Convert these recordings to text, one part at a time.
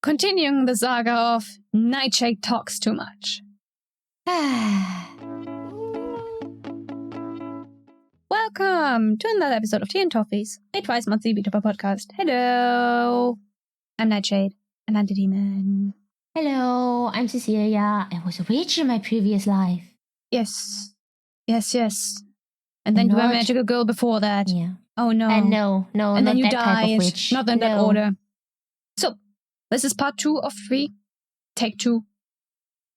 Continuing the saga of Neitshayd talks too much. Welcome to another episode of Tea and Toffees, a twice monthly VTuber podcast. Hello, I'm Neitshayd, and I'm the demon. Hello, I'm Cecilia. I was a witch in my previous life. Yes. And then you were a magical girl before that. Yeah. Oh no. And no, and not then you that died. type of witch. Not in that order. So, this is part 2 of 3. Take 2.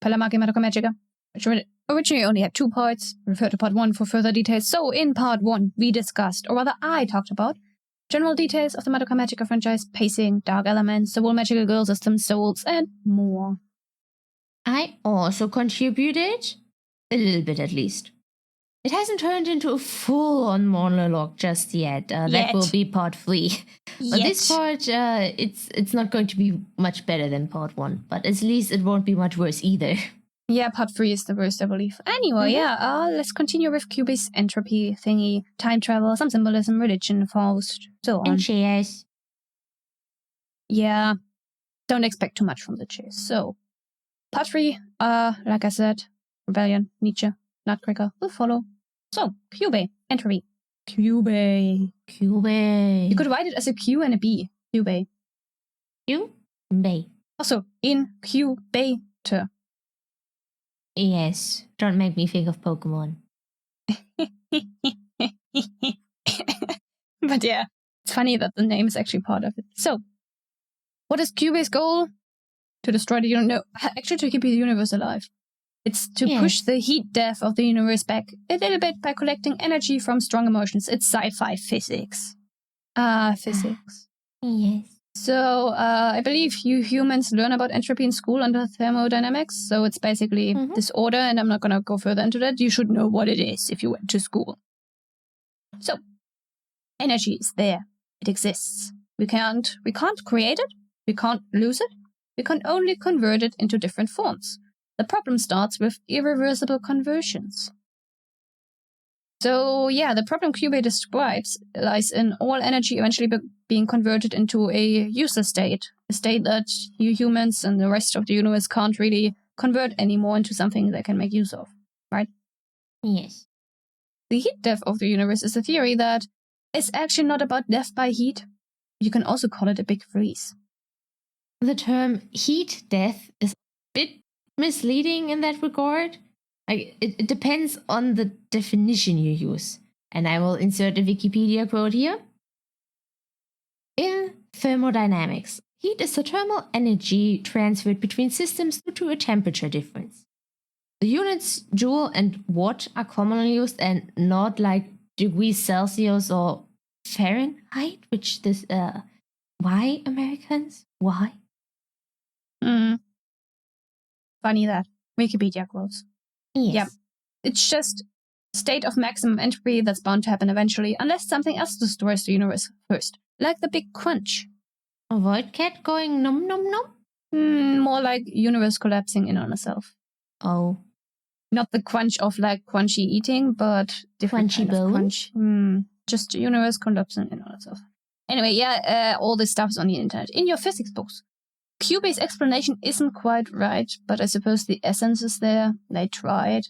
Puella, Madoka Magica. Which originally only had 2 parts. Refer to part 1 for further details. So, in part 1, we discussed, or rather I talked about, general details of the Madoka Magica franchise, pacing, dark elements, the whole magical girl system, souls, and more. I also contributed, a little bit at least. It hasn't turned into a full-on monologue just yet. That will be part 3. But this part, it's not going to be much better than part 1. But at least it won't be much worse either. Yeah, part 3 is the worst, I believe. Anyway, let's continue with Kyubey's Entropy thingy, time travel, some symbolism, religion, Faust, so on. And cheers. Yeah, don't expect too much from the chase. So, part 3, like I said, rebellion, Nietzsche, Nutcracker will follow. So, Kyubey, Entropy. Kyubey. You could write it as a Q and a B. Kyubey. Kyubey. Also, incubator. Yes, don't make me think of Pokemon. But yeah, it's funny that the name is actually part of it. So, what is Kyubey's goal? To destroy the universe? No, actually to keep the universe alive. It's to push the heat death of the universe back a little bit by collecting energy from strong emotions. It's sci-fi physics. Physics. Yes. So, I believe you humans learn about entropy in school under thermodynamics. So it's basically disorder, and I'm not going to go further into that. You should know what it is if you went to school. So, energy is there. It exists. We can't create it. We can't lose it. We can only convert it into different forms. The problem starts with irreversible conversions. So, yeah, the problem Kyubey describes lies in all energy eventually being converted into a useless state, a state that you humans and the rest of the universe can't really convert anymore into something they can make use of, right? Yes. The heat death of the universe is a theory that is actually not about death by heat. You can also call it a big freeze. The term heat death is a bit misleading in that regard. It depends on the definition you use. And I will insert a Wikipedia quote here. In thermodynamics, heat is the thermal energy transferred between systems due to a temperature difference. The units joule and watt are commonly used and not like degrees Celsius or Fahrenheit, which this, why Americans? Why? Funny that. Wikipedia quotes. Yes. Yeah. It's just state of maximum entropy that's bound to happen eventually, unless something else destroys the universe first. Like the Big Crunch. A void cat going nom nom nom? More like universe collapsing in on itself. Oh. Not the crunch of like crunchy eating, but different Crunchy kind bone? of crunch. Just universe collapsing in on itself. Anyway, all this stuff is on the internet. In your physics books. Kyubey's explanation isn't quite right, but I suppose the essence is there. They tried.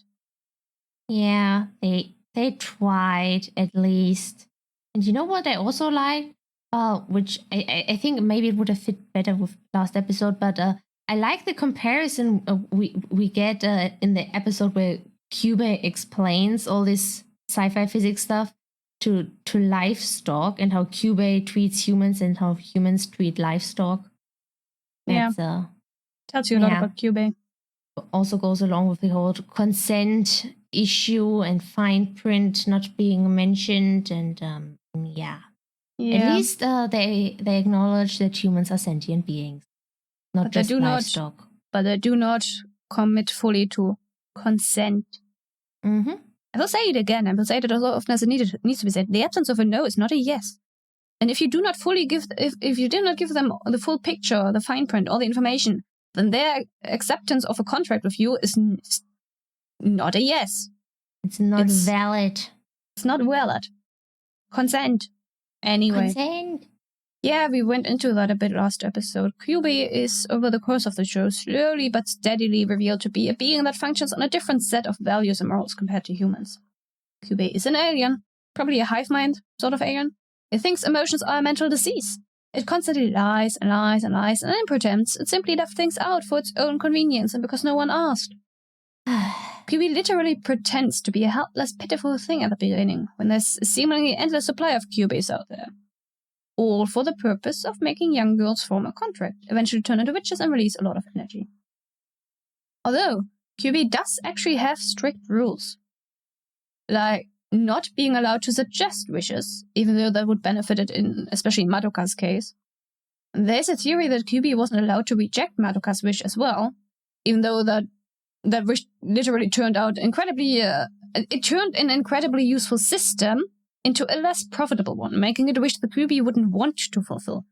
Yeah, they tried at least. And you know what I also like? Which I think maybe it would have fit better with last episode, but I like the comparison we get in the episode where Kyubey explains all this sci-fi physics stuff to livestock and how Kyubey treats humans and how humans treat livestock. That's, tells you a lot about Kyubey. Also goes along with the whole consent issue and fine print not being mentioned, and At least they acknowledge that humans are sentient beings, not just livestock. But they do not commit fully to consent. I will say it again. I will say it as often as it needs to be said. The absence of a no is not a yes. And if you do not fully give, if you do not give them the full picture, the fine print, all the information, then their acceptance of a contract with you is not a yes. It's not valid. It's not valid. Consent. Anyway. Consent. Yeah, we went into that a bit last episode. Kyubey is, over the course of the show, slowly but steadily revealed to be a being that functions on a different set of values and morals compared to humans. Kyubey is an alien, probably a hive mind sort of alien. It thinks emotions are a mental disease. It constantly lies and lies and lies, and then pretends it simply left things out for its own convenience and because no one asked. Kyubey literally pretends to be a helpless, pitiful thing at the beginning, when there's a seemingly endless supply of Kyubeys out there. All for the purpose of making young girls form a contract, eventually turn into witches and release a lot of energy. Although, Kyubey does actually have strict rules. Like, not being allowed to suggest wishes, even though that would benefit it especially in Madoka's case. There's a theory that Kyubey wasn't allowed to reject Madoka's wish as well, even though that wish literally turned out it turned an incredibly useful system into a less profitable one, making it a wish the Kyubey wouldn't want to fulfill.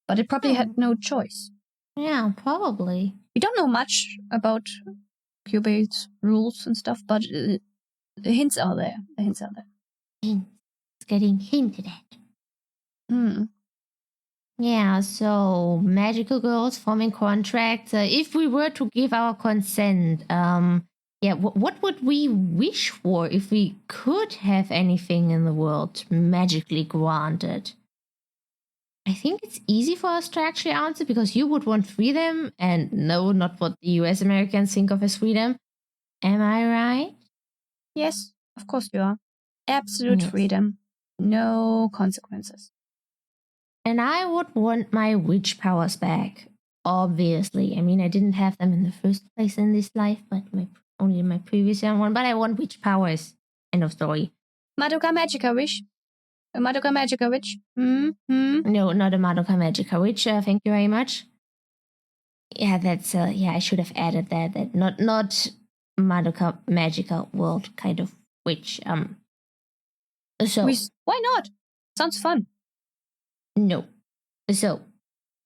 But it probably had no choice. Yeah, probably. We don't know much about Kyubey's rules and stuff, but the hints are there. It's getting hinted at. Yeah, so magical girls forming contracts. If we were to give our consent, what would we wish for if we could have anything in the world magically granted? I think it's easy for us to actually answer because you would want freedom, and no, not what the US Americans think of as freedom. Am I right? Yes, of course you are. Absolute freedom. No consequences. And I would want my witch powers back, obviously. I mean, I didn't have them in the first place in this life, but only in my previous one. But I want witch powers. End of story. Madoka Magica wish? A Madoka Magica witch? No, not a Madoka Magica witch. Thank you very much. Yeah, that's I should have added that not Madoka Magica world kind of witch. So why not? Sounds fun. No. So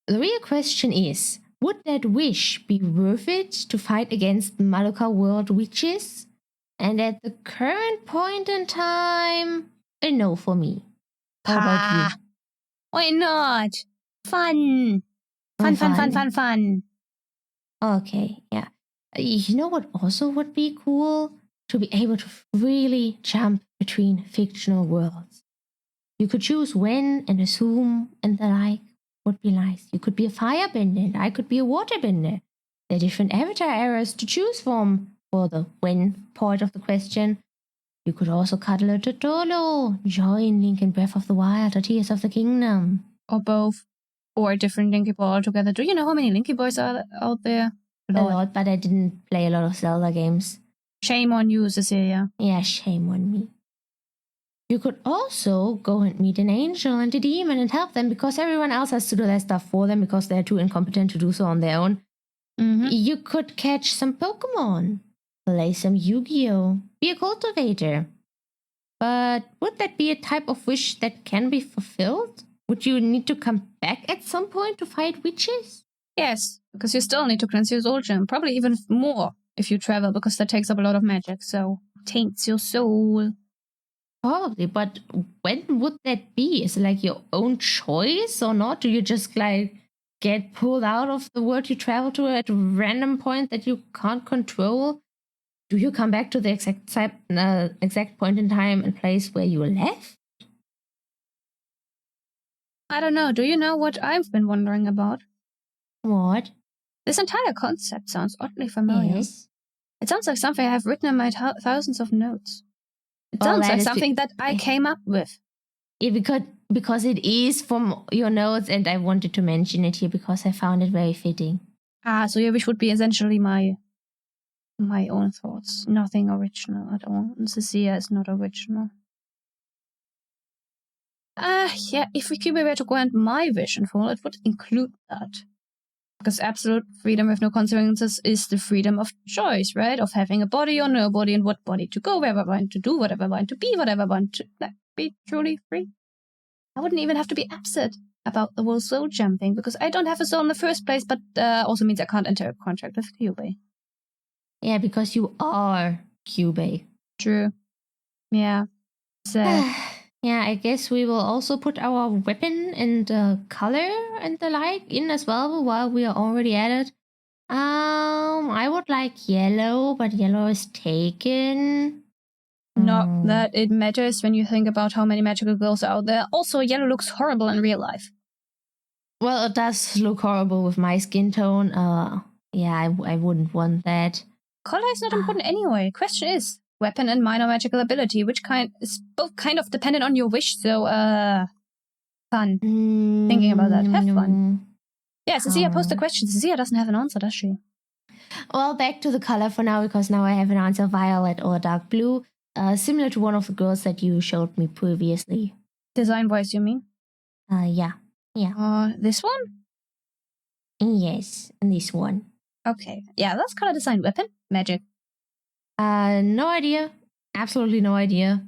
the real question is, would that wish be worth it to fight against Madoka world witches? And at the current point in time, a no for me. How about you? Why not? Fun. Fun. Okay, yeah. You know what also would be cool? To be able to freely jump between fictional worlds. You could choose when and assume and the like would be nice. You could be a firebender and I could be a waterbender. There are different avatar eras to choose from for the when part of the question. You could also cuddle a Totoro, join Link in Breath of the Wild or Tears of the Kingdom. Or both. Or a different Linky Boy altogether. Do you know how many Linky Boys are out there? A lot, but I didn't play a lot of Zelda games. Shame on you, Cecilia. Yeah, shame on me. You could also go and meet an angel and a demon and help them because everyone else has to do their stuff for them because they're too incompetent to do so on their own. You could catch some Pokemon, play some Yu-Gi-Oh!, be a cultivator. But would that be a type of wish that can be fulfilled? Would you need to come back at some point to fight witches? Yes, because you still need to cleanse your soul gem. Probably even more if you travel because that takes up a lot of magic, so taints your soul. Probably, but when would that be? Is it like your own choice or not? Do you just like get pulled out of the world you travel to at a random point that you can't control? Do you come back to the exact point in time and place where you left? I don't know. Do you know what I've been wondering about? What? This entire concept sounds oddly familiar. Yes. It sounds like something I've written in my thousands of notes. It sounds like something that I came up with. Yeah, because it is from your notes, and I wanted to mention it here because I found it very fitting. So your wish would be essentially my own thoughts. Nothing original at all. And Cecilia is not original. If Kyubey were to grant my wish in full, it would include that. Because absolute freedom with no consequences is the freedom of choice, right? Of having a body or no body and what body to go, wherever I want to do, whatever I want to be, whatever I want to be truly free. I wouldn't even have to be upset about the whole soul gem thing because I don't have a soul in the first place, but also means I can't enter a contract with Kyubey. Yeah, because you are Kyubey. True. Yeah. Sad. Yeah, I guess we will also put our weapon and color and the like in as well while we are already at it. I would like yellow, but yellow is taken. Not that it matters when you think about how many magical girls are out there. Also, yellow looks horrible in real life. Well, it does look horrible with my skin tone. Yeah, I wouldn't want that. Color is not important anyway. Question is, weapon and minor magical ability, which kind is both kind of dependent on your wish, so, fun. Thinking about that. Have fun. Yeah, Cecilia posed the question. Cecilia doesn't have an answer, does she? Well, back to the color for now, because now I have an answer, violet or dark blue. Similar to one of the girls that you showed me previously. Design-wise, you mean? Yeah. This one? Yes, and this one. Okay. Yeah, that's color design. Weapon? Magic. No idea. Absolutely no idea.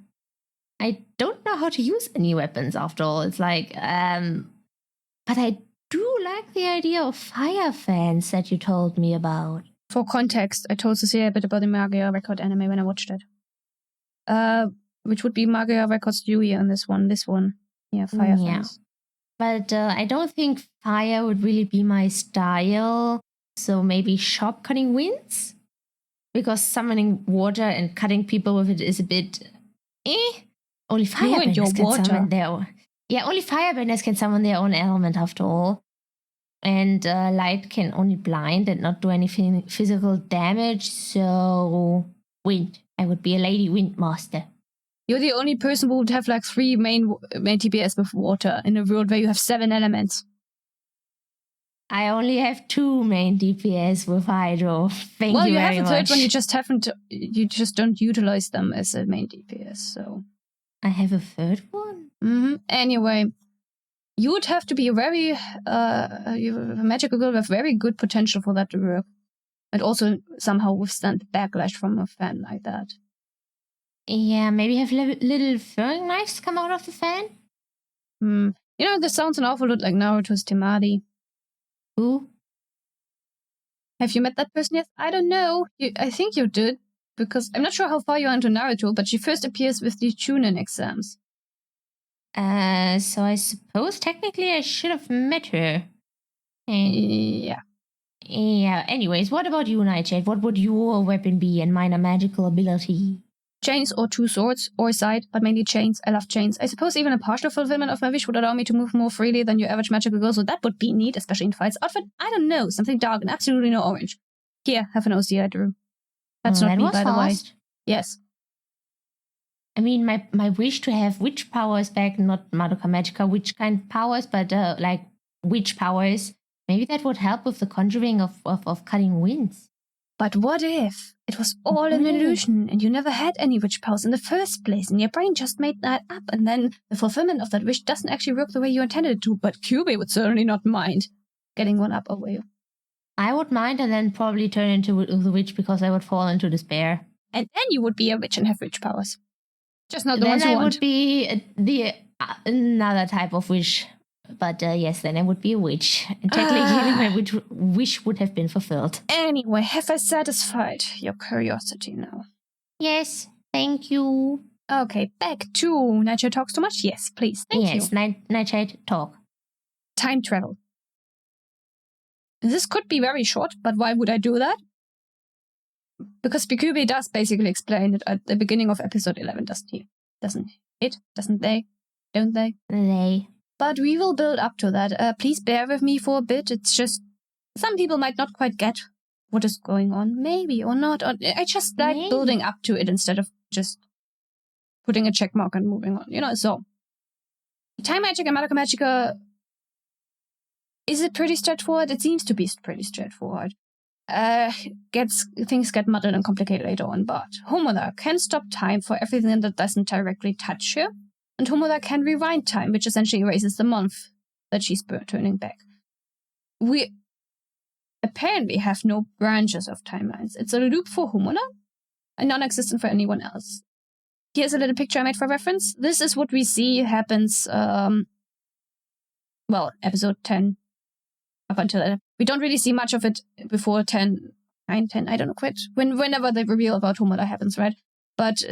I don't know how to use any weapons after all. It's like, but I do like the idea of fire fans that you told me about. For context, I told Cecilia a bit about the Magia Record anime when I watched it. Which would be Magia Records Yui on this one. Yeah, fire fans. But I don't think fire would really be my style. So maybe sharp cutting winds? Because summoning water and cutting people with it is a bit Only firebenders can summon their own. Yeah, only firebenders can summon their own element after all. And light can only blind and not do anything physical damage. So wind. I would be a lady wind master. You're the only person who would have like 3 main DPS with water in a world where you have 7 elements. I only have 2 main DPS with hydro. Thank you very much. Well, you have a third one. You just don't utilize them as a main DPS. So I have a third one. Anyway, you would have to be a very a magical girl with very good potential for that to work, and also somehow withstand the backlash from a fan like that. Yeah, maybe have little throwing knives come out of the fan? You know, this sounds an awful lot like Naruto's Temari. Who? Have you met that person yet? I don't know. I think you did, because I'm not sure how far you are into Naruto, but she first appears with the Chunin exams. So I suppose technically I should have met her. Yeah. Yeah, anyways, what about you, neitshayd? What would your weapon be and minor magical ability? Chains or 2 swords, or side, but mainly chains. I love chains. I suppose even a partial fulfillment of my wish would allow me to move more freely than your average magical girl, so that would be neat, especially in fights. Outfit? I don't know. Something dark and absolutely no orange. Here, have an OC I drew. That's not me, by the way. Yes. I mean, my wish to have witch powers back, not Madoka Magica witch kind powers, but like witch powers. Maybe that would help with the conjuring of cutting winds. But what if it was all an illusion and you never had any witch powers in the first place and your brain just made that up, and then the fulfillment of that wish doesn't actually work the way you intended it to, but Kyubey would certainly not mind getting one up over you. I would mind and then probably turn into the witch because I would fall into despair. And then you would be a witch and have witch powers. Just not the ones you want. Then I would be the another type of witch. But yes, then I would be a witch. And technically my wish would have been fulfilled. Anyway, have I satisfied your curiosity now? Yes, thank you. Okay, back to neitshayd talks too much? Yes, please, thank you. Yes, neitshayd talk. Time travel. This could be very short, but why would I do that? Because Kyubey does basically explain it at the beginning of episode 11, doesn't he? Doesn't it? Doesn't they? Don't they? They. But we will build up to that. Please bear with me for a bit. It's just, some people might not quite get what is going on. Maybe or not. Or I just like building up to it instead of just putting a check mark and moving on. You know, so. Time Magic and Madoka Magica, is it pretty straightforward? It seems to be pretty straightforward. Things get muddled and complicated later on, but Homura can stop time for everything that doesn't directly touch her. And Homura can rewind time, which essentially erases the month that she's turning back. We apparently have no branches of timelines. It's a loop for Homura and non-existent for anyone else. Here's a little picture I made for reference. This is what we see happens, episode 10 up until that. We don't really see much of it before 10, 9, 10, I don't know quite. Whenever the reveal about Homura happens, right? But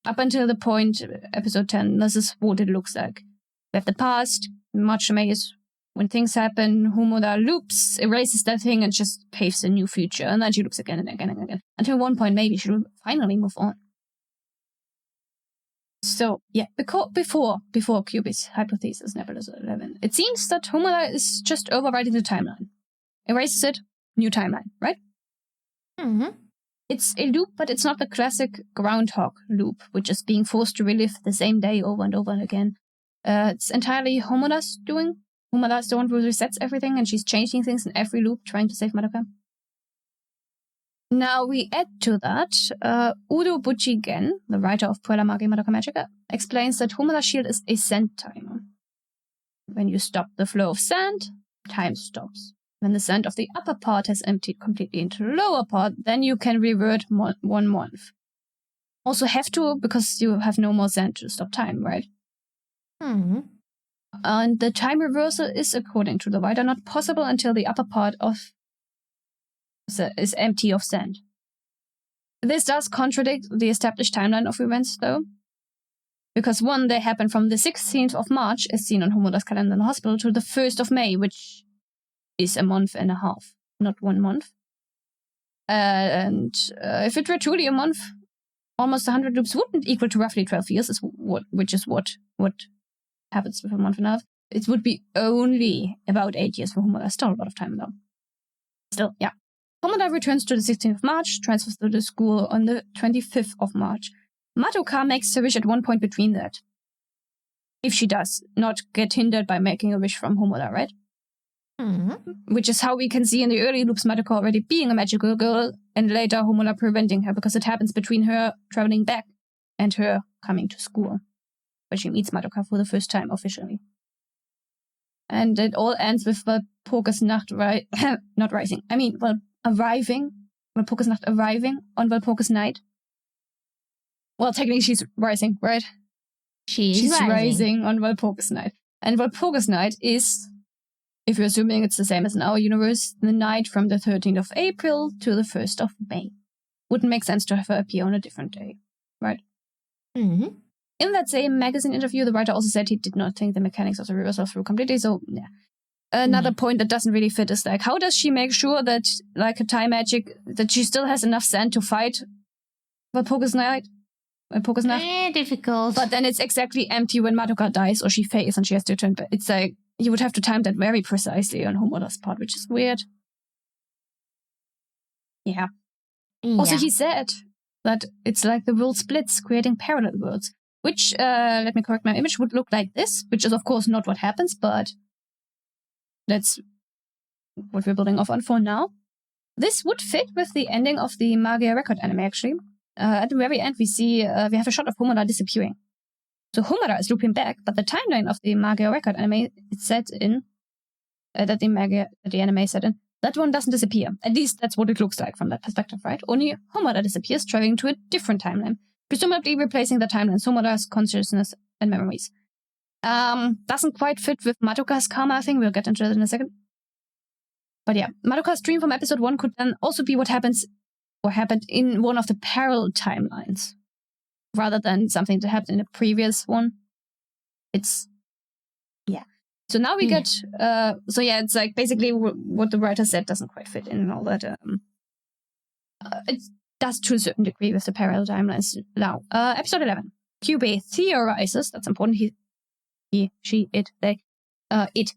up until the point, episode 10, this is what it looks like. We have the past, March to May is when things happen, Homura loops, erases that thing, and just paves a new future. And then she loops again and again and again. Until one point, maybe she will finally move on. So, yeah, before Kyubey's hypothesis, Nebulosa 11, it seems that Homura is just overwriting the timeline. Erases it, new timeline, right? Mm-hmm. It's a loop, but it's not the classic groundhog loop, which is being forced to relive the same day over and over again. It's entirely Homura's doing. Homura is the one who resets everything, and she's changing things in every loop, trying to save Madoka. Now we add to that, Udo Buchi Gen, the writer of Puella, Magi, Madoka Magica, explains that Homura's shield is a sand timer. When you stop the flow of sand, time stops. When the sand of the upper part has emptied completely into the lower part, then you can revert 1 month. Also have to, because you have no more sand to stop time, right? Mm-hmm. And the time reversal is, according to the writer, not possible until the upper part is empty of sand. This does contradict the established timeline of events, though. Because one, they happen from the 16th of March, as seen on Homura's calendar in the hospital, to the 1st of May, which is a month and a half, not 1 month. And if it were truly a month, almost 100 loops wouldn't equal to roughly 12 years, which is what happens with a month and a half. It would be only about 8 years for Homura. Still a lot of time, though. Still, yeah. Homura returns to the 16th of March, transfers to the school on the 25th of March. Madoka makes a wish at one point between that. If she does not get hindered by making a wish from Homura, right? Mm-hmm. Which is how we can see in the early loops Madoka already being a magical girl, and later Homura preventing her, because it happens between her traveling back and her coming to school, where she meets Madoka for the first time officially. And it all ends with Walpurgisnacht Walpurgisnacht arriving on Walpurgisnight. Well, technically she's rising, right? She's rising on Walpurgisnight. And Walpurgisnight is, if you're assuming it's the same as in our universe, the night from the 13th of April to the 1st of May. Wouldn't make sense to have her appear on a different day, right? Mm-hmm. In that same magazine interview, the writer also said he did not think the mechanics of the reversal through completely, so yeah. Another point that doesn't really fit is, like, how does she make sure that, like a time magic, that she still has enough sand to fight Walpurgisnacht? Difficult. But then it's exactly empty when Madoka dies or she fails and she has to turn back. It's like, you would have to time that very precisely on Homura's part, which is weird. Yeah. Also, he said that it's like the world splits, creating parallel worlds, which, let me correct my image, would look like this, which is of course not what happens, but that's what we're building off on for now. This would fit with the ending of the Magi record anime, actually. At the very end, we see we have a shot of Homura disappearing. So Homura is looping back, but the timeline of the Magi record anime is set in that the anime set in. That one doesn't disappear. At least that's what it looks like from that perspective, right? Only Homura disappears, traveling to a different timeline, presumably replacing the timelines, Homura's consciousness and memories. Doesn't quite fit with Madoka's karma thing. We'll get into that in a second. But yeah, Madoka's dream from episode 1 could then also be what happened in one of the parallel timelines, rather than something that happened in the previous one. It's, yeah. So now we get, it's like basically what the writer said doesn't quite fit in and all that. It does to a certain degree with the parallel timelines. Now, episode 11. Kyubey theorizes, that's important, he, she, it, they, it.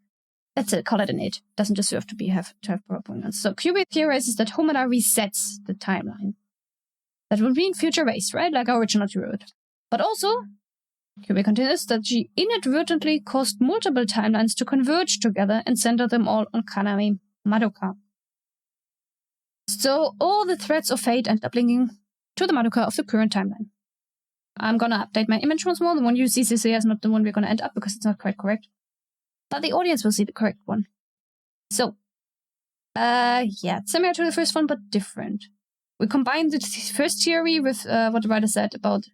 That's it, call it an it. Doesn't deserve to have proper pronouns. So Kyubey theorizes that Homura resets the timeline. That would mean future race, right? Like our original wrote. But also, Kyubey continues that she inadvertently caused multiple timelines to converge together and center them all on Kaname Madoka. So all the threads of fate end up linking to the Madoka of the current timeline. I'm gonna update my image once more. The one you see is not the one we're gonna end up because it's not quite correct. But the audience will see the correct one. So, it's similar to the first one, but different. We combine the first theory with what the writer said about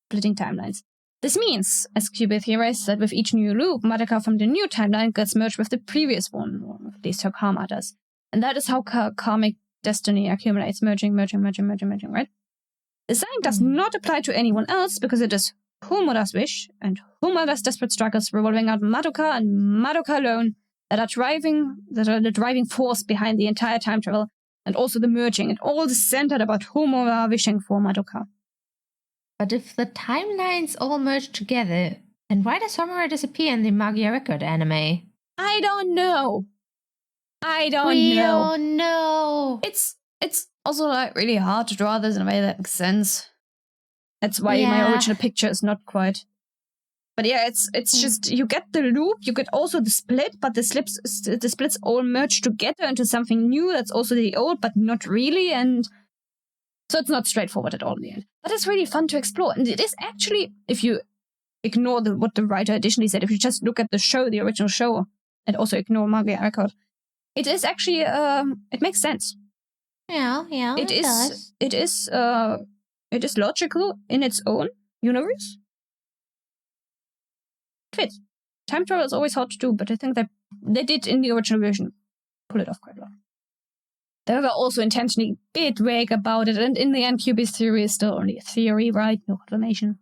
splitting timelines. This means, as Kyubey theorized, that with each new loop, Madoka from the new timeline gets merged with the previous one, or at least her karma does. And that is how karmic destiny accumulates, merging, right? The sign does not apply to anyone else because it is Homura's wish and Homura's desperate struggles revolving around Madoka and Madoka alone that are the driving force behind the entire time travel and also the merging. And all is centered about Homura wishing for Madoka. But if the timelines all merge together, then why does Homura disappear in the Magi record anime? I don't know. We don't know. It's also like really hard to draw this in a way that makes sense. That's why my original picture is not quite. But yeah, it's just you get the loop, you get also the split, but the splits all merge together into something new that's also the old, but not really, and so it's not straightforward at all in the end. But it's really fun to explore, and it is actually, if you ignore what the writer additionally said, if you just look at the show, the original show, and also ignore Magi record, it is actually it makes sense. Yeah, it does. It is logical in its own universe. It fits. Time travel is always hard to do, but I think that they did in the original version pull it off quite well. They were also intentionally a bit vague about it, and in the end, Kyubey's theory is still only a theory, right? No confirmation.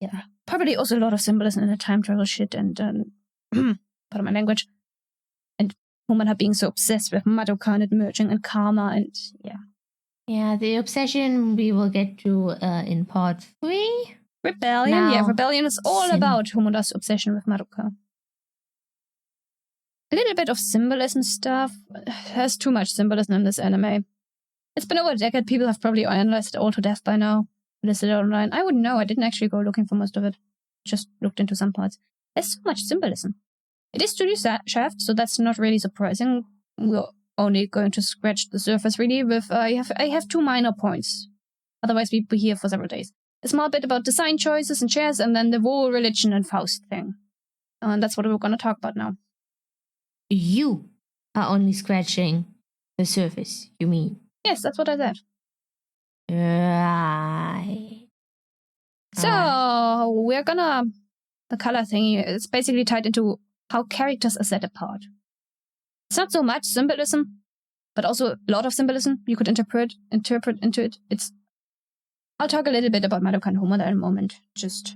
Yeah, probably also a lot of symbolism in the time travel shit, and pardon my language. And Homura being so obsessed with Madoka and it merging and karma, and yeah. Yeah, the obsession we will get to in part 3. Rebellion, Rebellion is all about Homura's obsession with Madoka. A little bit of symbolism stuff. There's too much symbolism in this anime. It's been over a decade. People have probably analyzed it all to death by now. Listed it online. I wouldn't know. I didn't actually go looking for most of it. Just looked into some parts. There's so much symbolism. It is Studio Shaft, so that's not really surprising. We're only going to scratch the surface, really, with I have 2 minor points. Otherwise, we'd be here for several days. A small bit about design choices and chairs, and then the whole religion and Faust thing. And that's what we're going to talk about now. You are only scratching the surface, you mean? Yes, that's what I said. Right. So, we're gonna... The color thingy, it's basically tied into how characters are set apart. It's not so much symbolism, but also a lot of symbolism you could interpret into it. I'll talk a little bit about Madoka and Homura in a moment, just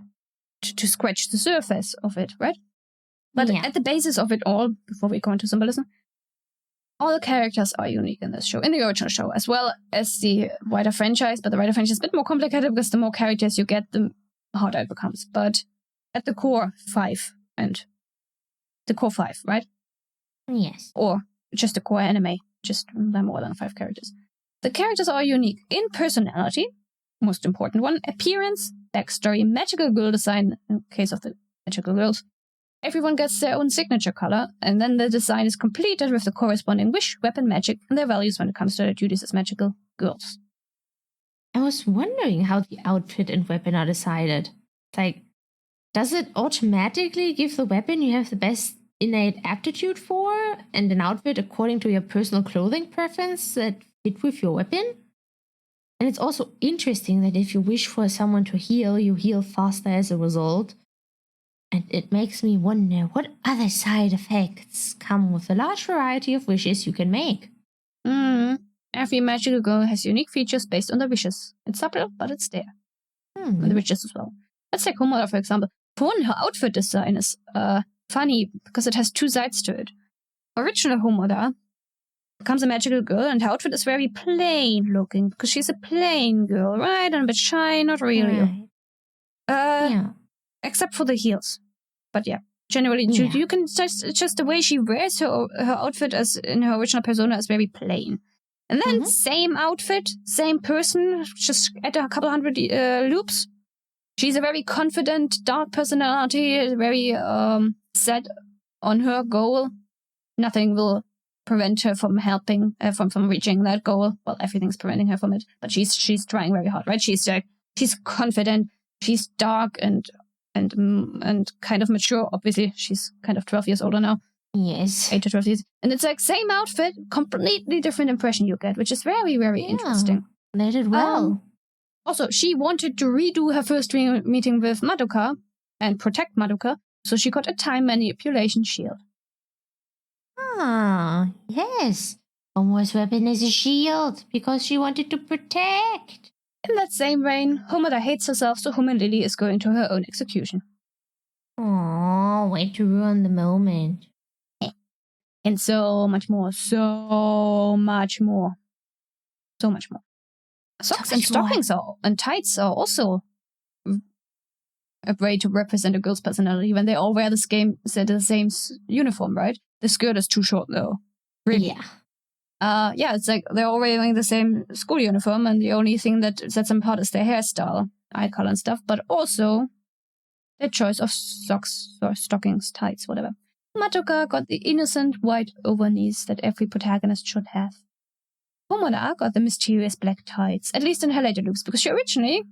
to scratch the surface of it, right? But at the basis of it all, before we go into symbolism, all the characters are unique in this show, in the original show, as well as the wider franchise. But the wider franchise is a bit more complicated because the more characters you get, the harder it becomes. But at the core, 5. And the core 5, right? Yes. Or just the core anime, just by more than 5 characters. The characters are unique in personality, most important one, appearance, backstory, magical girl design, in case of the magical girls. Everyone gets their own signature color, and then the design is completed with the corresponding wish, weapon, magic, and their values when it comes to their duties as magical girls. I was wondering how the outfit and weapon are decided. Like, does it automatically give the weapon you have the best innate aptitude for, and an outfit according to your personal clothing preference that fit with your weapon? And it's also interesting that if you wish for someone to heal, you heal faster as a result. And it makes me wonder what other side effects come with the large variety of wishes you can make. Every magical girl has unique features based on their wishes. It's subtle, but it's there. And the wishes as well. Let's take Homura, for example. For one, her outfit design is funny because it has 2 sides to it. Original Homura becomes a magical girl, and her outfit is very plain looking because she's a plain girl, right? And a bit shy, not really. Right. Except for the heels. But yeah, generally, you can just the way she wears her outfit as in her original persona is very plain. And then same outfit, same person, just add a couple hundred loops. She's a very confident, dark personality, very set on her goal. Nothing will prevent her from helping, from reaching that goal. Well, everything's preventing her from it, but she's trying very hard, right? She's confident. She's dark and kind of mature. Obviously, she's kind of 12 years older now. Yes. 8 to 12 years. And it's like same outfit, completely different impression you get, which is very, very interesting. They did well. Also, she wanted to redo her first meeting with Madoka and protect Madoka, so she got a time manipulation shield. Ah, yes. Homo's weapon is a shield because she wanted to protect. In that same vein, Homura hates herself, so Homo Lily is going to her own execution. Oh, way to ruin the moment. And so much more. So much more. So much more. Socks and stockings and tights are also a way to represent a girl's personality when they all wear the same uniform, right? The skirt is too short, though. Really. Yeah. It's like they're all wearing the same school uniform, and the only thing that sets them apart is their hairstyle, eye color and stuff, but also their choice of socks or stockings, tights, whatever. Madoka got the innocent white overknees that every protagonist should have. Homura got the mysterious black tights, at least in her later looks, because she originally,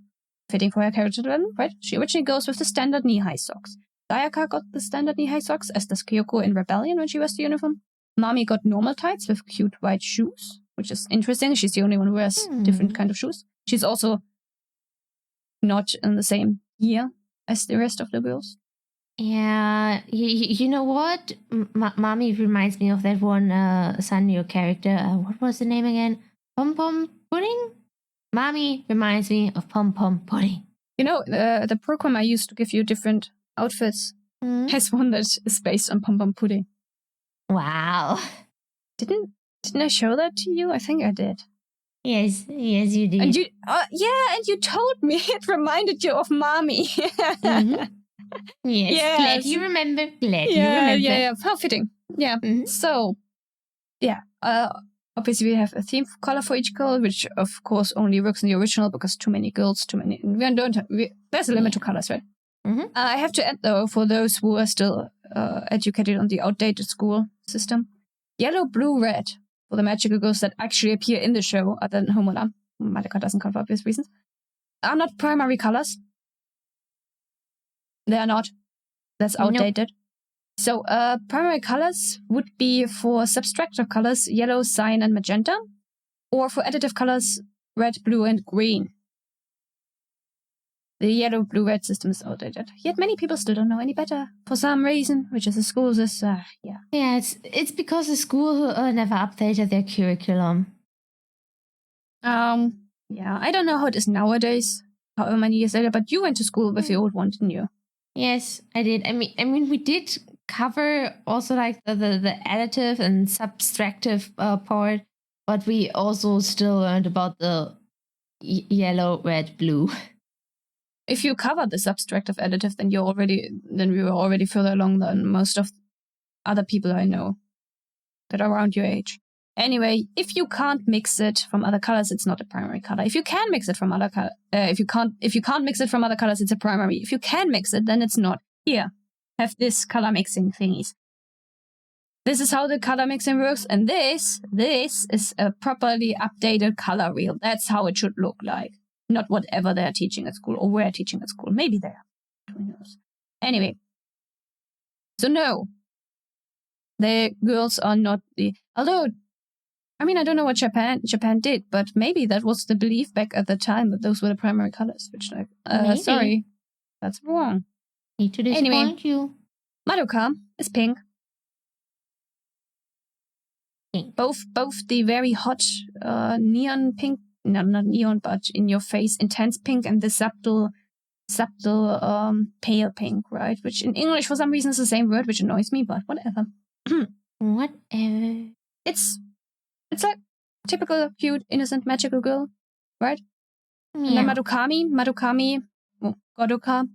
fitting for her character then, right? She originally goes with the standard knee-high socks. Sayaka got the standard knee-high socks, as does Kyoko in Rebellion when she wears the uniform. Mami got normal tights with cute white shoes, which is interesting. She's the only one who wears different kind of shoes. She's also not in the same year as the rest of the girls. Yeah, you know what? Mami reminds me of that one Sanrio character. What was the name again? Pom Pom Pudding? Mami reminds me of Pom Pom Pudding. You know, the program I used to give you different outfits has one that is based on Pom Pom Pudding. Wow. Didn't I show that to you? I think I did. Yes, you did. And you told me it reminded you of Mami. Yes, glad you remember. Yeah. How fitting. Yeah. So, yeah. Obviously, we have a theme color for each girl, which of course only works in the original because too many girls, there's a limit to colors, right? I have to add, though, for those who are still educated on the outdated school system, yellow, blue, red for the magical girls that actually appear in the show, other than Homura, Madoka doesn't come for obvious reasons, are not primary colors. They are not. That's outdated. Nope. So primary colors would be for subtractive colors, yellow, cyan, and magenta, or for additive colors, red, blue, and green. The yellow, blue, red system is outdated. Yet many people still don't know any better for some reason, which is the school's yeah. Yeah, it's because the school never updated their curriculum. Yeah, I don't know how it is nowadays, however many years later, but you went to school with the old one, didn't you? Yes, I did. I mean, we did cover also like the additive and subtractive part, but we also still learned about the yellow, red, blue. If you covered the subtractive additive, then we were already further along than most of other people I know that are around your age. Anyway, if you can't mix it from other colors, it's not a primary color. If you can mix it from other colors, if you can't mix it from other colors, it's a primary. If you can mix it, then it's not. Here, have this color mixing thingies. This is how the color mixing works, and this is a properly updated color wheel. That's how it should look like. Not whatever they're teaching at school, or we're teaching at school. Maybe they are. Who knows? Anyway. So no. The girls are not although, I mean, I don't know what Japan did, but maybe that was the belief back at the time that those were the primary colors, which sorry. That's wrong. Need to disappoint you. Madoka is pink. Both the very hot neon pink, no, not neon, but in your face intense pink, and the subtle pale pink, right? Which in English for some reason is the same word, which annoys me, but whatever. Whatever. It's like typical cute innocent magical girl, right? Yeah. And then Madokami, Godoka.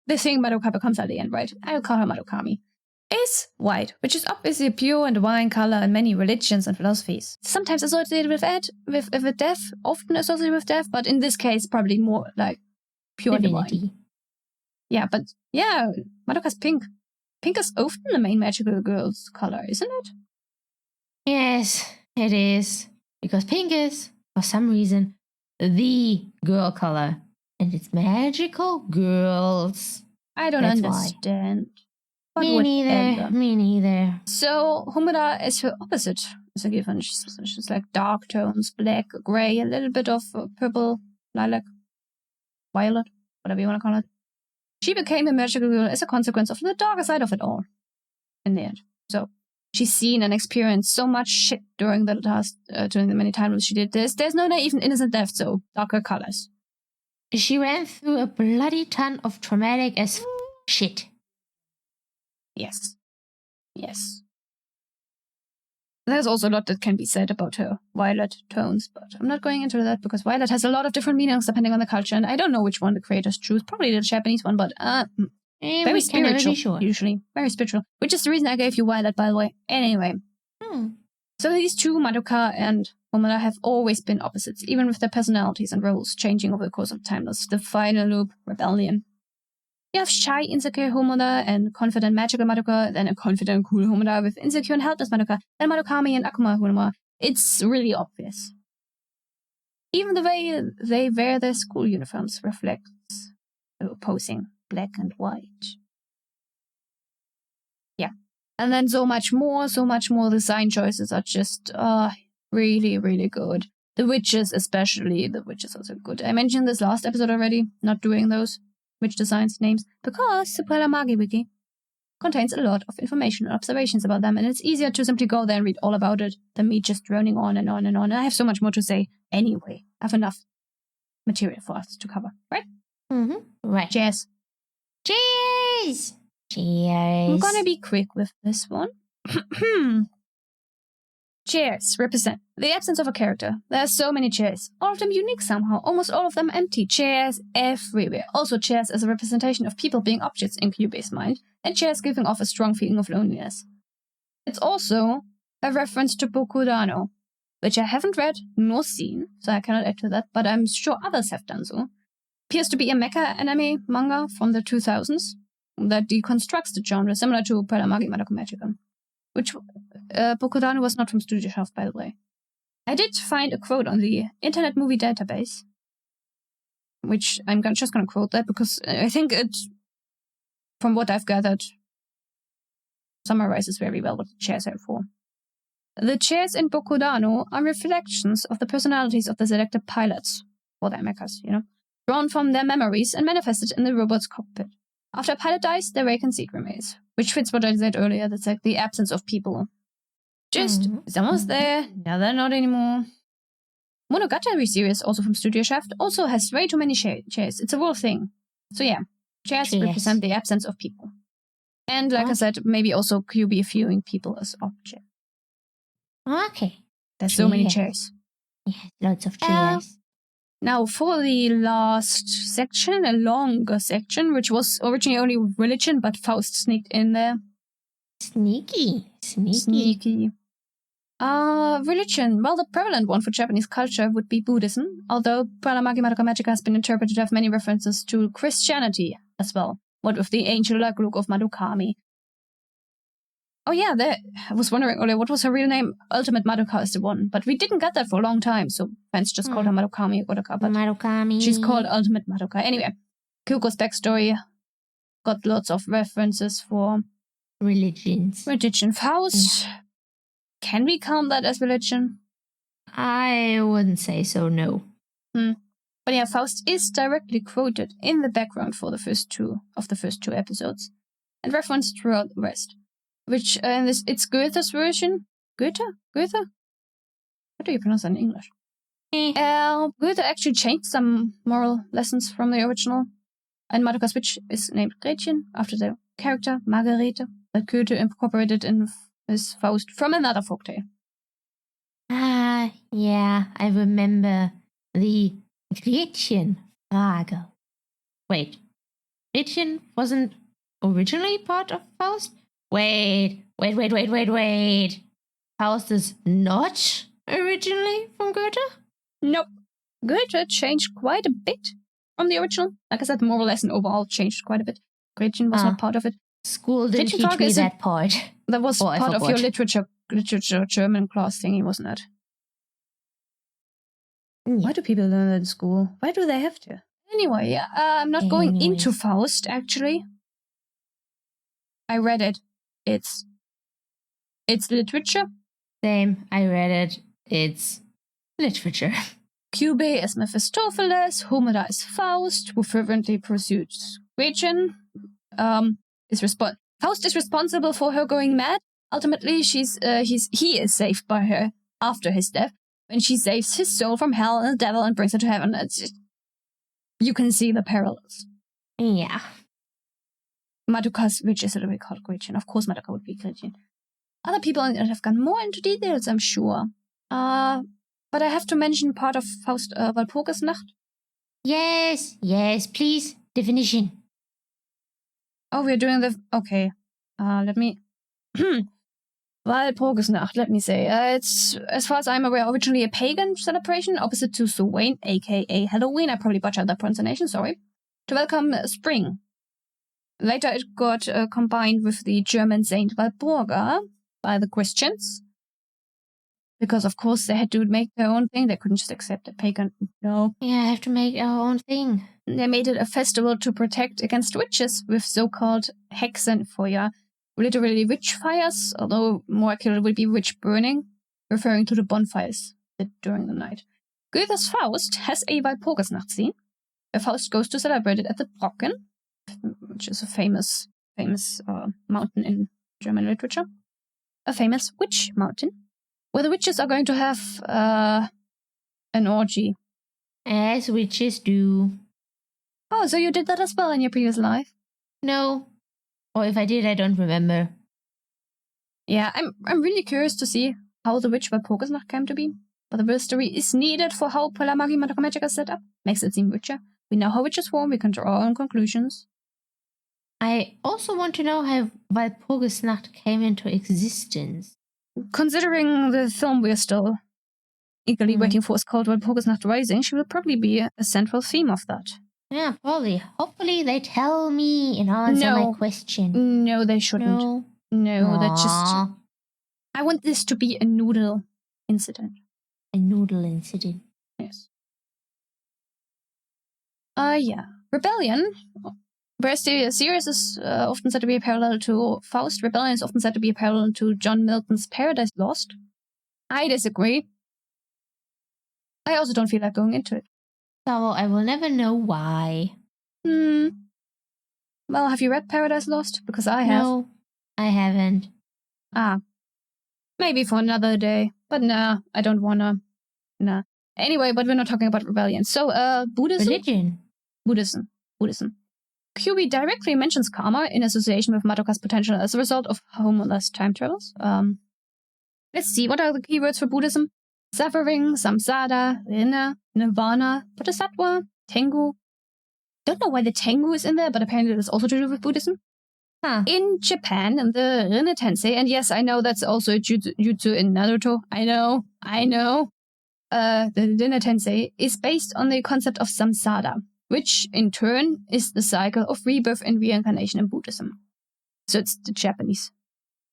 The thing Madoka becomes at the end, right? I'll call her Madokami. Is white, which is obviously a pure and divine color in many religions and philosophies. Sometimes associated with death, often associated with death, but in this case, probably more like pure divinity. And divine. Yeah, but yeah, Madoka's pink. Pink is often the main magical girl's color, isn't it? Yes, it is. Because pink is, for some reason, the girl color. And it's magical girls. I don't understand. Me neither. So, Homura is her opposite, is a given. She's like dark tones, black, grey, a little bit of purple, lilac, violet, whatever you want to call it. She became a magical girl as a consequence of the darker side of it all, in the end. So, she's seen and experienced so much shit during the many times she did this. There's no naive and innocent left, so darker colors. She ran through a bloody ton of traumatic as shit. Yes. Yes. There's also a lot that can be said about her violet tones, but I'm not going into that because violet has a lot of different meanings depending on the culture, and I don't know which one the creators choose. Probably the Japanese one, but very spiritual, sure. Usually. Very spiritual. Which is the reason I gave you violet, by the way. Anyway. So these two, Madoka and Homura, have always been opposites, even with their personalities and roles changing over the course of time. That's the final loop, rebellion. You have shy, insecure Homura and confident, magical Madoka, then a confident, cool Homura with insecure and helpless Madoka, then Madokami and Akuma Homura. It's really obvious. Even the way they wear their school uniforms reflects the opposing black and white. Yeah. And then so much more design choices are just really, really good. The witches especially, the witches are so good. I mentioned this last episode already, not doing those witch designs names, because the Puella Magi wiki contains a lot of information and observations about them, and it's easier to simply go there and read all about it than me just droning on and on and on. I have so much more to say anyway. I have enough material for us to cover, right? Right. Cheers. Cheers! Cheers. I'm gonna be quick with this one. Chairs represent the absence of a character. There are so many chairs, all of them unique somehow, almost all of them empty. Chairs everywhere. Also chairs as a representation of people being objects in Kyubey's mind, and chairs giving off a strong feeling of loneliness. It's also a reference to Bokudano, which I haven't read nor seen, so I cannot add to that, but I'm sure others have done so. Appears to be a mecha anime manga from the 2000s that deconstructs the genre, similar to Puella Magi Madoka Magica, which Bokudano was not from Studio Shaft, by the way. I did find a quote on the Internet Movie Database, which I'm just going to quote that because I think it, from what I've gathered, summarizes very well what the chairs are for. The chairs in Bokudano are reflections of the personalities of the selected pilots, or their mechas, drawn from their memories and manifested in the robot's cockpit. After a pilot dies, their vacant remains, which fits what I said earlier. That's like the absence of people. Just, someone's there, now they're not anymore. Monogatari series, also from Studio Shaft, also has way too many chairs. It's a real thing. So yeah, chairs represent the absence of people. And like I said, maybe also Kyubey viewing people as objects. Okay. There's so many chairs. Yes, lots of chairs. Now, for the last section, a longer section, which was originally only religion, but Faust sneaked in there. Sneaky. Religion. Well, the prevalent one for Japanese culture would be Buddhism, although Puella Magi Madoka Magica has been interpreted to have many references to Christianity as well, what with the angel-like look of Madokami. Oh yeah, I was wondering earlier, what was her real name? Ultimate Madoka is the one, but we didn't get that for a long time, so fans just called her Madokami or Madoka, but Madokami. She's called Ultimate Madoka. Anyway, Kyuko's backstory got lots of references for religion. Faust. Yeah. Can we count that as religion? I wouldn't say so, no. But yeah, Faust is directly quoted in the background for the first two episodes, and referenced throughout the rest. Which, it's Goethe's version. Goethe? How do you pronounce that in English? Goethe actually changed some moral lessons from the original. And Madoka's witch is named Gretchen, after the character Margarete, that Goethe incorporated in his Faust from another folktale. Yeah, I remember the Gretchen-Frage. Wait, Gretchen wasn't originally part of Faust? Wait. Faust is not originally from Goethe? Nope. Goethe changed quite a bit from the original. Like I said, the moral lesson overall changed quite a bit. Gretchen was not part of it. School didn't teach me that part. That was part of your literature German class thingy, wasn't it? Yeah. Why do people learn that in school? Why do they have to? Anyway, I'm not going into Faust, actually. I read it. It's literature. Same. I read it. It's literature. Kyubey is Mephistopheles. Homura is Faust, who fervently pursues Gretchen. Faust is responsible for her going mad, ultimately, he is saved by her after his death, when she saves his soul from hell and the devil and brings it to heaven. You can see the parallels. Yeah. Madoka's witch is literally called Gretchen. Of course, Madoka would be Gretchen. Other people have gone more into details, I'm sure. But I have to mention part of Faust Walpurgisnacht. Yes, please. Definition. Oh, we're doing the... Okay. Let me... Walpurgisnacht, let me say. It's, as far as I'm aware, originally a pagan celebration, opposite to Samhain, aka Halloween. I probably butchered that pronunciation, sorry. To welcome spring. Later it got combined with the German Saint Walpurga by the Christians. Because, of course, they had to make their own thing. They couldn't just accept a pagan. No. Yeah, I have to make our own thing. They made it a festival to protect against witches with so-called Hexenfeuer, literally witch fires, although more accurate would be witch burning, referring to the bonfires lit during the night. Goethe's Faust has a Walpurgisnacht scene, where Faust goes to celebrate it at the Brocken, which is a famous mountain in German literature. A famous witch mountain, where the witches are going to have an orgy. As witches do. Oh, so you did that as well in your previous life? No. Or if I did, I don't remember. Yeah, I'm really curious to see how the witch Walpurgisnacht came to be. But the real story is needed for how Puella, Magi, Madoka Magica is set up. Makes it seem richer. We know how witches form, we can draw our own conclusions. I also want to know how Walpurgisnacht came into existence. Considering the film we're still eagerly waiting for is called Walpurgisnacht Rising, she will probably be a central theme of that. Yeah, probably. Hopefully they tell me and answer my question. No, they shouldn't. No, that's just... I want this to be a noodle incident. A noodle incident. Yes. Yeah. Rebellion. Whereas the series is often said to be a parallel to Faust, Rebellion is often said to be a parallel to John Milton's Paradise Lost. I disagree. I also don't feel like going into it. So I will never know why. Well, have you read Paradise Lost? Because I have. No, I haven't. Maybe for another day. But nah, I don't wanna. Nah. Anyway, but we're not talking about rebellion. So, Buddhism? Religion. Buddhism. Kyubey directly mentions karma in association with Madoka's potential as a result of homeless time travels. Let's see, what are the keywords for Buddhism? Suffering, samsara, rinna, nirvana, bodhisattva, tengu. Don't know why the tengu is in there, but apparently it is also to do with Buddhism. In Japan, the Rinne Tensei, and yes, I know that's also jutsu in Naruto. I know. The Rinne Tensei is based on the concept of samsara, which in turn is the cycle of rebirth and reincarnation in Buddhism. So it's the Japanese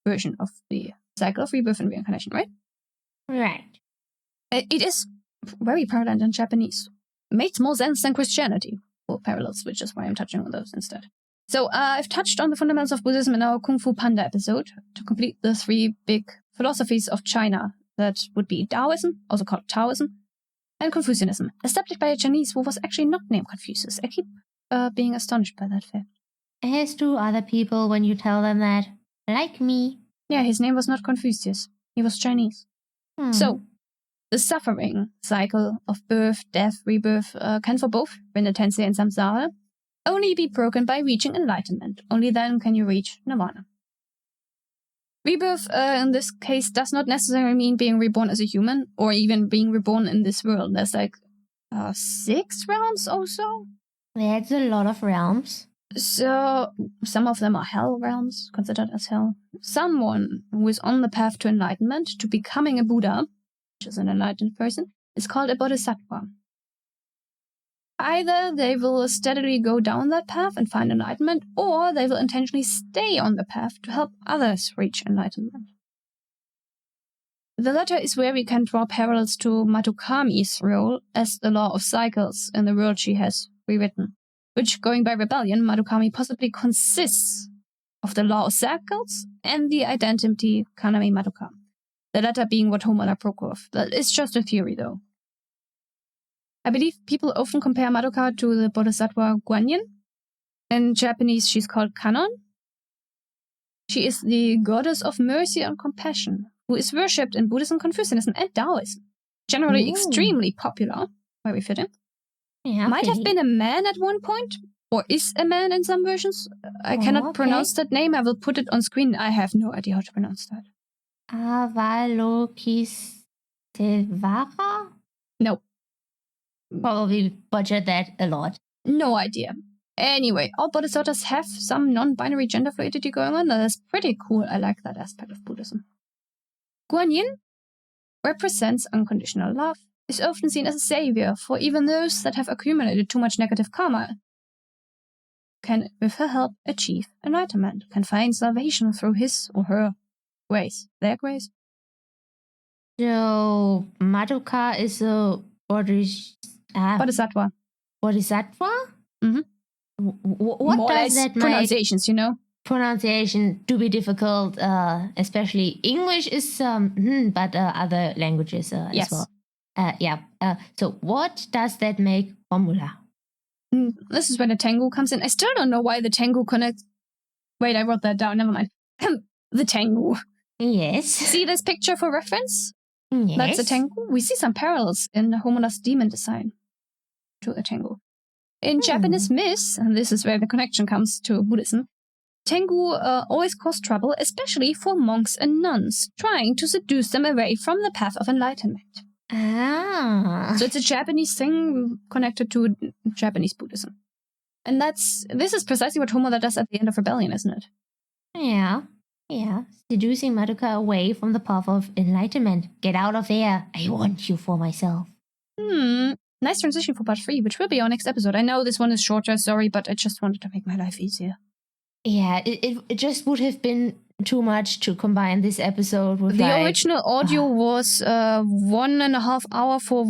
version of the cycle of rebirth and reincarnation, right? Right. It is very prevalent in Japanese. Makes more sense than Christianity. Or parallels, which is why I'm touching on those instead. So I've touched on the fundamentals of Buddhism in our Kung Fu Panda episode to complete the 3 big philosophies of China. That would be Taoism, also called Taoism, and Confucianism, established by a Chinese who was actually not named Confucius. I keep being astonished by that fact. As do other people when you tell them that. Like me. Yeah, his name was not Confucius. He was Chinese. So, the suffering cycle of birth, death, rebirth can for both Rinne Tensei and Samsara only be broken by reaching enlightenment. Only then can you reach nirvana. Rebirth, in this case, does not necessarily mean being reborn as a human, or even being reborn in this world. There's like 6 realms or so. That's a lot of realms. So, some of them are hell realms, considered as hell. Someone who is on the path to enlightenment, to becoming a Buddha, which is an enlightened person, is called a bodhisattva. Either they will steadily go down that path and find enlightenment, or they will intentionally stay on the path to help others reach enlightenment. The latter is where we can draw parallels to Madokami's role as the law of cycles in the world she has rewritten, which, going by rebellion, Madokami possibly consists of the law of cycles and the identity Kanami Madoka, the latter being what Homura broke off. That is just a theory, though. I believe people often compare Madoka to the bodhisattva Guanyin. In Japanese, she's called Kanon. She is the goddess of mercy and compassion, who is worshipped in Buddhism, Confucianism, and Taoism. Generally extremely popular, very fitting. Yeah, Might have been a man at one point, or is a man in some versions. I cannot pronounce that name. I will put it on screen. I have no idea how to pronounce that. Avalokiteshvara? No. Probably butchered that a lot. No idea. Anyway, all bodhisattvas have some non-binary gender fluidity going on. That is pretty cool. I like that aspect of Buddhism. Guanyin represents unconditional love, is often seen as a savior for even those that have accumulated too much negative karma. Can, with her help, achieve enlightenment, can find salvation through his or her grace. Their grace? So, Madoka is a Bodhisattva. Bodhisattva? Mm-hmm. What more does that make? Pronunciations, you know? Pronunciation to be difficult, especially English is but other languages yes. as well. So what does that make Formula? This is when the Tengu comes in. I still don't know why the Tengu connects. Wait, I wrote that down. Never mind. The Tengu. Yes. See this picture for reference? Yes. That's a Tengu. We see some parallels in Homola's demon design to a Tengu. In Japanese myths, and this is where the connection comes to Buddhism, Tengu always cause trouble, especially for monks and nuns, trying to seduce them away from the path of enlightenment. So it's a Japanese thing connected to Japanese Buddhism. And this is precisely what Homola does at the end of Rebellion, isn't it? Yeah. Seducing Madoka away from the path of enlightenment. Get out of there. I want you for myself. Nice transition for part 3, which will be our next episode. I know this one is shorter, sorry, but I just wanted to make my life easier. Yeah, it just would have been too much to combine this episode with the original audio was 1.5 hours for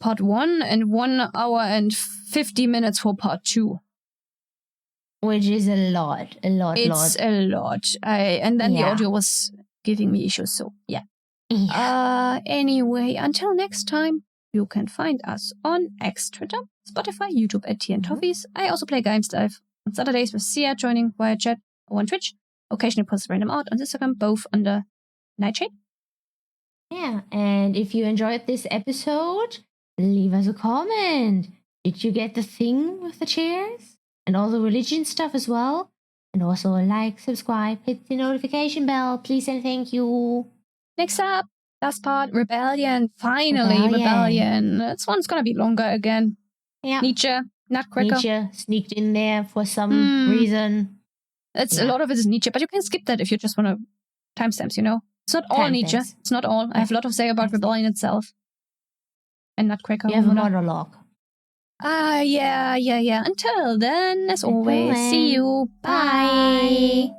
part 1 and 1 hour and 50 minutes for part 2. Which is a lot. It's a lot. And then the audio was giving me issues, so yeah. Anyway, until next time, you can find us on X, Twitter, Spotify, YouTube at Tea and Toffees. I also play game stuff on Saturdays with Sia joining via chat or on Twitch. Occasionally post random art on Instagram, both under neitshayd. Yeah, and if you enjoyed this episode, leave us a comment. Did you get the thing with the chairs? And all the religion stuff as well? And also like, subscribe, hit the notification bell, please and thank you. Next up, last part, Rebellion. Finally, Rebellion. This one's gonna be longer again. Yeah. Nietzsche, Nutcracker. Nietzsche sneaked in there for some reason. A lot of it is Nietzsche, but you can skip that if you just want to timestamps, you know? It's not all Nietzsche. It's not all. I have a lot to say about Rebellion itself. And Nutcracker. You have a monologue. Yeah. Until then, as always, see you. Bye.